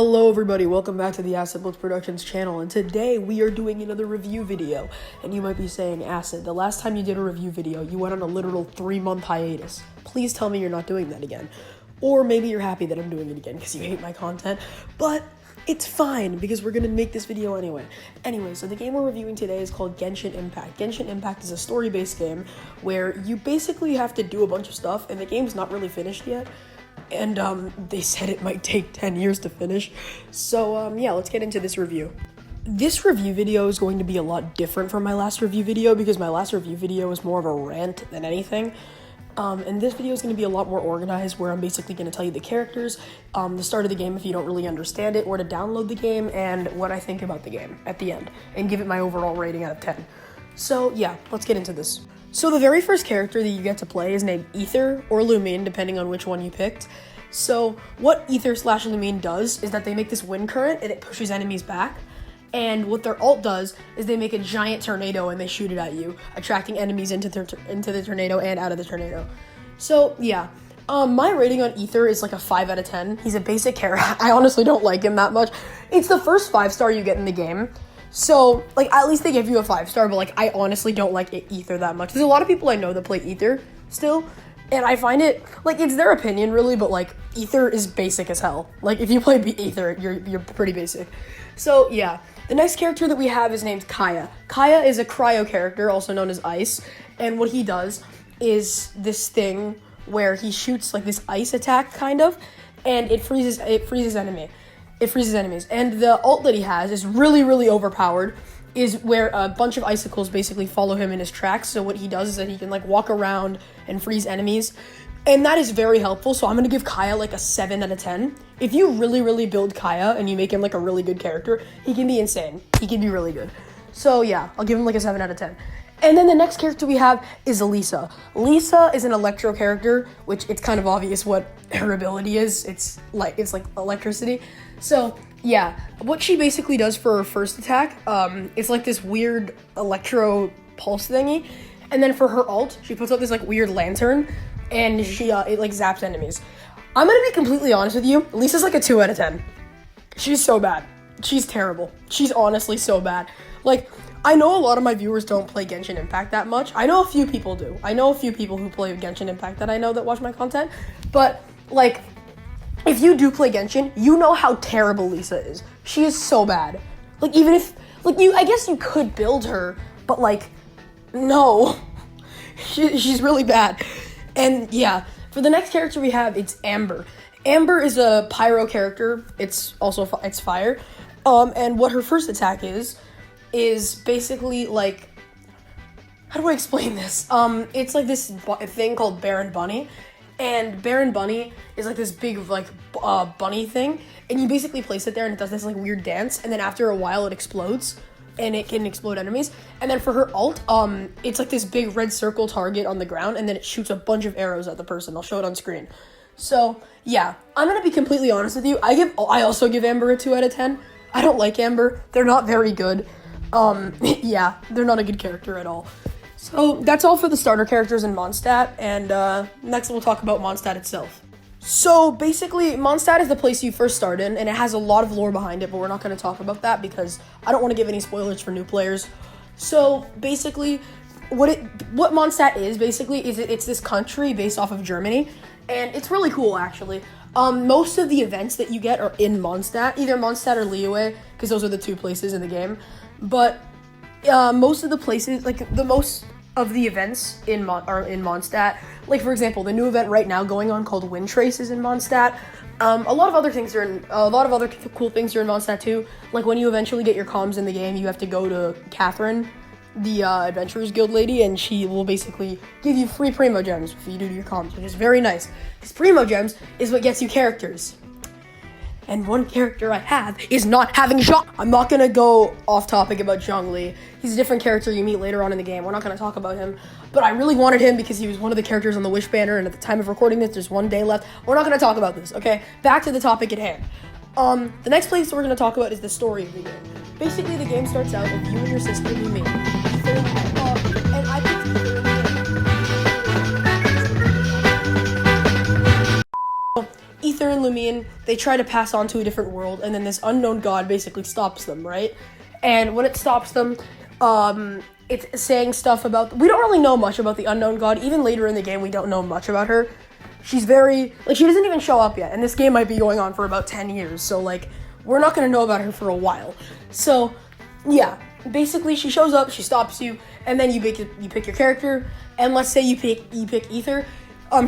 Hello everybody, welcome back to the Acid Books Productions channel, and today we are doing another review video. And you might be saying, Acid, the last time you did a review video, you went on a literal 3-month hiatus. Please tell me you're not doing that again. Or maybe you're happy that I'm doing it again because you hate my content, but it's fine because we're gonna make this video anyway. Anyway, so the game we're reviewing today is called Genshin Impact. Genshin Impact is a story-based game where you basically have to do a bunch of stuff, and the game's not really finished yet. And they said it might take 10 years to finish. So yeah, let's get into this review. This review video is going to be a lot different from my last review video because my last review video was more of a rant than anything. And this video is going to be a lot more organized, where I'm basically going to tell you the characters, the start of the game if you don't really understand it, where to download the game, and what I think about the game at the end, and give it my overall rating out of 10. So yeah, let's get into this. So the very first character that you get to play is named Ether or Lumine, depending on which one you picked. So what Ether/Lumine does is that they make this wind current and it pushes enemies back. And what their ult does is they make a giant tornado and they shoot it at you, attracting enemies into the tornado and out of the tornado. So yeah, my rating on Ether is like a 5 out of 10. He's a basic character. I honestly don't like him that much. It's the first 5-star you get in the game. So, like, at least they give you a 5-star, but, like, I honestly don't like Ether that much. There's a lot of people I know that play Ether still, and I find it, like, it's their opinion, really, but, like, Ether is basic as hell. Like, if you play Ether, you're pretty basic. So, yeah. The next character that we have is named Kaya. Kaya is a cryo character, also known as Ice, and what he does is this thing where he shoots, like, this ice attack, kind of, and it freezes enemies. And the ult that he has is really, really overpowered, is where a bunch of icicles basically follow him in his tracks. So what he does is that he can, like, walk around and freeze enemies. And that is very helpful, so I'm going to give Kaya, like, a 7 out of 10. If you really, really build Kaya and you make him, like, a really good character, he can be insane. He can be really good. So, yeah, I'll give him, like, a 7 out of 10. And then the next character we have is Elisa. Elisa is an electro character, which it's kind of obvious what her ability is. It's like electricity. So, yeah, what she basically does for her first attack, it's like this weird electro pulse thingy. And then for her ult, she puts out this, like, weird lantern, and it, like, zaps enemies. I'm gonna be completely honest with you. Elisa's, like, a 2 out of 10. She's so bad. She's terrible. She's honestly so bad. Like, I know a lot of my viewers don't play Genshin Impact that much. I know a few people do. I know a few people who play Genshin Impact that I know that watch my content. But, like, if you do play Genshin, you know how terrible Lisa is. She is so bad. Like, even if, like, I guess you could build her, but, like, no. She's really bad. And, yeah, for the next character we have, it's Amber. Amber is a pyro character. It's fire. And what her first attack is basically, like, how do I explain this? It's like this thing called Baron Bunny, and Baron Bunny is like this big, like, bunny thing, and you basically place it there, and it does this, like, weird dance, and then after a while it explodes, and it can explode enemies. And then for her ult, it's like this big red circle target on the ground, and then it shoots a bunch of arrows at the person. I'll show it on screen. So, yeah, I'm gonna be completely honest with you. I also give Amber a 2 out of 10. I don't like Amber. They're not very good. Yeah, they're not a good character at all. So that's all for the starter characters in Mondstadt, and next we'll talk about Mondstadt itself. So basically, Mondstadt is the place you first start in, and it has a lot of lore behind it, but we're not going to talk about that because I don't want to give any spoilers for new players. So basically, what Mondstadt is basically is it's this country based off of Germany, and it's really cool actually. Most of the events that you get are in Mondstadt, either Mondstadt or Liyue, because those are the two places in the game. But most of the places, like most of the events are in Mondstadt. Like, for example, the new event right now going on called Wind Trace is in Mondstadt. A lot of other cool things are in Mondstadt too. Like, when you eventually get your comms in the game, you have to go to Catherine, the Adventurers Guild lady, and she will basically give you free Primo Gems if you do your comms, which is very nice. Because Primo Gems is what gets you characters. And one character I have is not having Zhong. I'm not going to go off topic about Zhongli. He's a different character you meet later on in the game. We're not going to talk about him. But I really wanted him because he was one of the characters on the Wish banner, and at the time of recording this, there's 1 day left. We're not going to talk about this, okay? Back to the topic at hand. The next place we're going to talk about is the story of the game. Basically, the game starts out with you and your sister, you meet. And I picked Ether in the game. Ether and Lumine, they try to pass on to a different world, and then this unknown god basically stops them, right? And when it stops them, it's saying stuff about... We don't really know much about the unknown god. Even later in the game, we don't know much about her. She's very... Like, she doesn't even show up yet, and this game might be going on for about 10 years, so, like, we're not going to know about her for a while. So, yeah, basically, she shows up, she stops you, and then you pick your character, and let's say you pick Ether.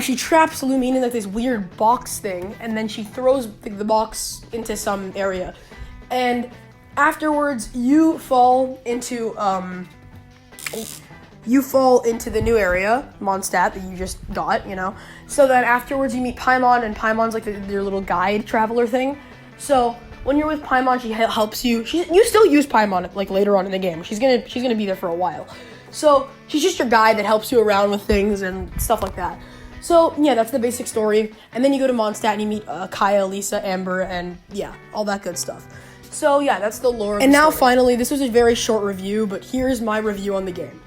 She traps Lumine in, like, this weird box thing, and then she throws the box into some area. And afterwards, you fall into the new area, Mondstadt, that you just got, you know. So then afterwards, you meet Paimon, and Paimon's, like, their little guide traveler thing. So when you're with Paimon, she helps you. You still use Paimon, like, later on in the game. She's gonna be there for a while. So she's just your guide that helps you around with things and stuff like that. So, yeah, that's the basic story. And then you go to Mondstadt and you meet Kaya, Elisa, Amber, and, yeah, all that good stuff. So, yeah, that's the lore of the story. Finally, this was a very short review, but here's my review on the game.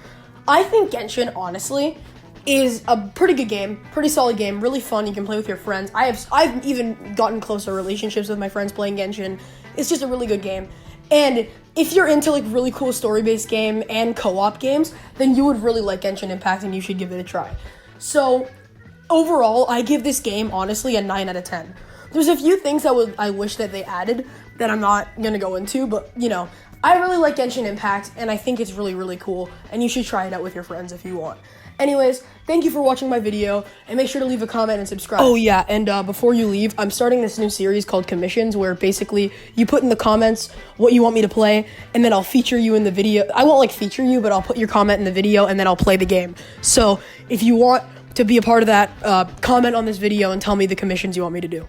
I think Genshin, honestly, is a pretty good game, pretty solid game, really fun. You can play with your friends. I've even gotten closer relationships with my friends playing Genshin. It's just a really good game. And if you're into, like, really cool story-based game and co-op games, then you would really like Genshin Impact and you should give it a try. So, overall, I give this game, honestly, a 9 out of 10. There's a few things I wish that they added that I'm not gonna go into, but, you know, I really like Genshin Impact, and I think it's really, really cool, and you should try it out with your friends if you want. Anyways, thank you for watching my video, and make sure to leave a comment and subscribe. Oh, yeah, and before you leave, I'm starting this new series called Commissions, where basically you put in the comments what you want me to play, and then I'll feature you in the video. I won't, like, feature you, but I'll put your comment in the video, and then I'll play the game. So, if you want to be a part of that, comment on this video and tell me the commissions you want me to do.